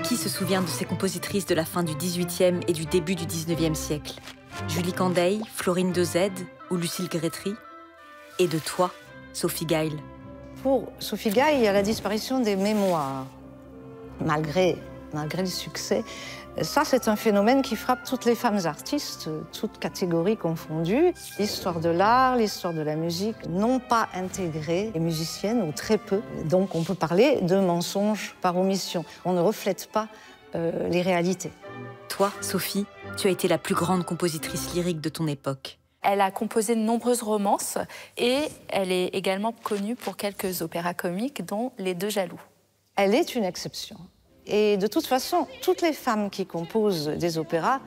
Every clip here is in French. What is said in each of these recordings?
Qui se souvient de ces compositrices de la fin du XVIIIe et du début du XIXe siècle? Julie Candeille, Florine Dezède ou Lucille Grétry? Et de toi, Sophie Gail? Pour Sophie Gail, il y a la disparition des mémoires, malgré le succès. Ça, c'est un phénomène qui frappe toutes les femmes artistes, toutes catégories confondues. L'histoire de l'art, l'histoire de la musique n'ont pas intégré les musiciennes, ou très peu. Donc on peut parler de mensonges par omission. On ne reflète pas les réalités. Toi, Sophie, tu as été la plus grande compositrice lyrique de ton époque. Elle a composé de nombreuses romances et elle est également connue pour quelques opéras comiques, dont Les Deux Jaloux. Elle est une exception. Et de toute façon, toutes les femmes qui composent des opéras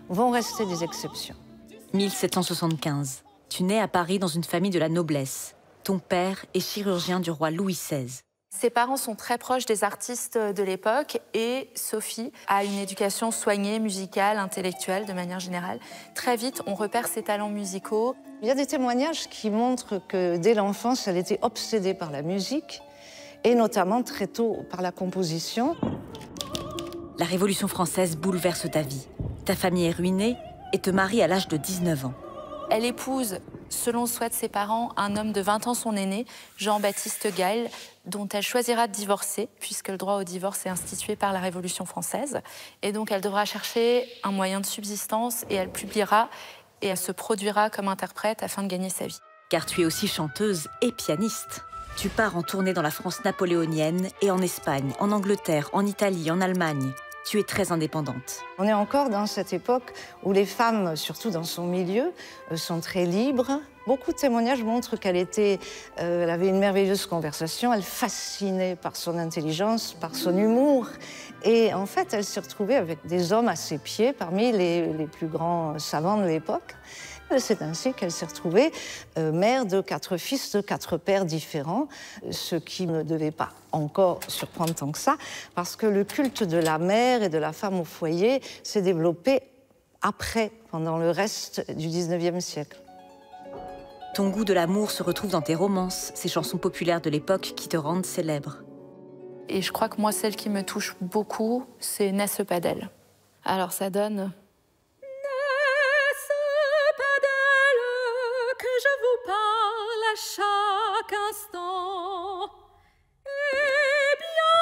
vont rester des exceptions. 1775. Tu nais à Paris dans une famille de la noblesse. Ton père est chirurgien du roi Louis XVI. Ses parents sont très proches des artistes de l'époque et Sophie a une éducation soignée, musicale, intellectuelle de manière générale. Très vite, on repère ses talents musicaux. Il y a des témoignages qui montrent que dès l'enfance, elle était obsédée par la musique et notamment très tôt par la composition. La Révolution française bouleverse ta vie. Ta famille est ruinée et te marie à l'âge de 19 ans. Elle épouse, selon le souhait de ses parents, un homme de 20 ans son aîné, Jean-Baptiste Gail, dont elle choisira de divorcer, puisque le droit au divorce est institué par la Révolution française. Et donc elle devra chercher un moyen de subsistance et elle publiera et elle se produira comme interprète afin de gagner sa vie. Car tu es aussi chanteuse et pianiste. Tu pars en tournée dans la France napoléonienne et en Espagne, en Angleterre, en Italie, en Allemagne. Tu es très indépendante. On est encore dans cette époque où les femmes, surtout dans son milieu, sont très libres. Beaucoup de témoignages montrent qu'elle avait une merveilleuse conversation, elle fascinait par son intelligence, par son humour. Et en fait, elle s'est retrouvée avec des hommes à ses pieds, parmi les plus grands savants de l'époque. C'est ainsi qu'elle s'est retrouvée mère de 4 fils, de 4 pères différents, ce qui ne devait pas encore surprendre tant que ça, parce que le culte de la mère et de la femme au foyer s'est développé après, pendant le reste du XIXe siècle. Ton goût de l'amour se retrouve dans tes romances, ces chansons populaires de l'époque qui te rendent célèbre. Et je crois que moi, celle qui me touche beaucoup, c'est N'est-ce pas d'elle. Alors ça donne... Chaque instant, eh bien,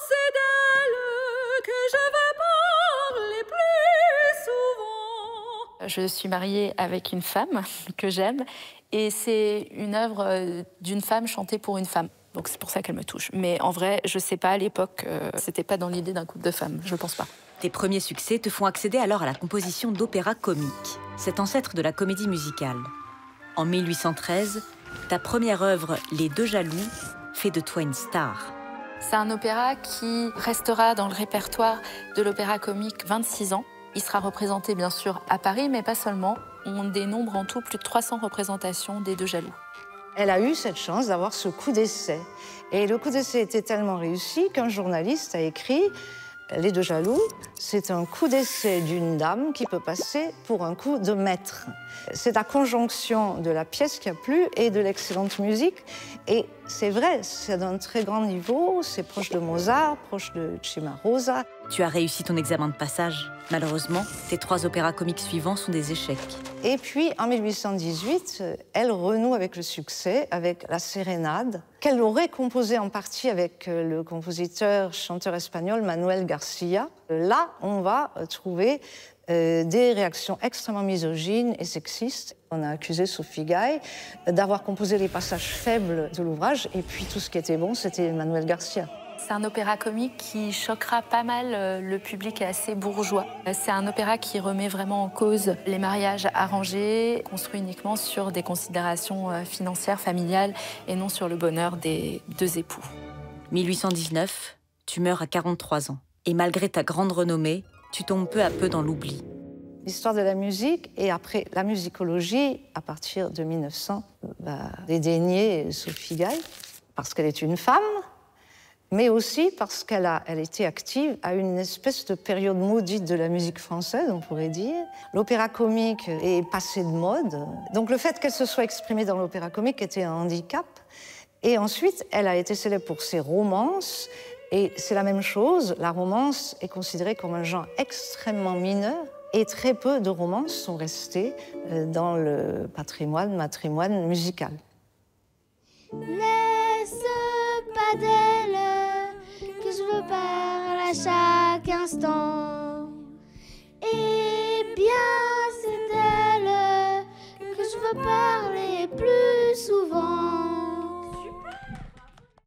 c'est d'elle que je veux parler plus souvent. Je suis mariée avec une femme que j'aime et c'est une œuvre d'une femme chantée pour une femme. Donc c'est pour ça qu'elle me touche. Mais en vrai, je sais pas, à l'époque, c'était pas dans l'idée d'un couple de femmes, je pense pas. Tes premiers succès te font accéder alors à la composition d'opéra comique, cet ancêtre de la comédie musicale. En 1813, ta première œuvre, Les Deux Jaloux, fait de toi une star. C'est un opéra qui restera dans le répertoire de l'opéra comique 26 ans. Il sera représenté bien sûr à Paris, mais pas seulement. On dénombre en tout plus de 300 représentations des Deux Jaloux. Elle a eu cette chance d'avoir ce coup d'essai. Et le coup d'essai était tellement réussi qu'un journaliste a écrit « Les Deux Jaloux, c'est un coup d'essai d'une dame qui peut passer pour un coup de maître ». C'est la conjonction de la pièce qui a plu et de l'excellente musique. Et c'est vrai, c'est d'un très grand niveau, c'est proche de Mozart, proche de Cimarosa. Tu as réussi ton examen de passage. Malheureusement, tes 3 opéras comiques suivants sont des échecs. Et puis, en 1818, elle renoue avec le succès, avec La Sérénade, qu'elle aurait composée en partie avec le compositeur, chanteur espagnol Manuel Garcia. Là, on va trouver des réactions extrêmement misogynes et sexistes. On a accusé Sophie Gail d'avoir composé les passages faibles de l'ouvrage, et puis tout ce qui était bon, c'était Manuel Garcia. C'est un opéra comique qui choquera pas mal le public assez bourgeois. C'est un opéra qui remet vraiment en cause les mariages arrangés, construits uniquement sur des considérations financières, familiales, et non sur le bonheur des 2 époux. 1819, tu meurs à 43 ans. Et malgré ta grande renommée, tu tombes peu à peu dans l'oubli. L'histoire de la musique et après la musicologie, à partir de 1900, va dédaigner Sophie Gail parce qu'elle est une femme, mais aussi parce qu'elle a été active à une espèce de période maudite de la musique française, on pourrait dire. L'opéra comique est passé de mode. Donc le fait qu'elle se soit exprimée dans l'opéra comique était un handicap. Et ensuite, elle a été célèbre pour ses romances Et c'est la même chose, la romance est considérée comme un genre extrêmement mineur et très peu de romances sont restées dans le matrimoine musical. Laisse pas d'elle que je veux parler à chaque instant.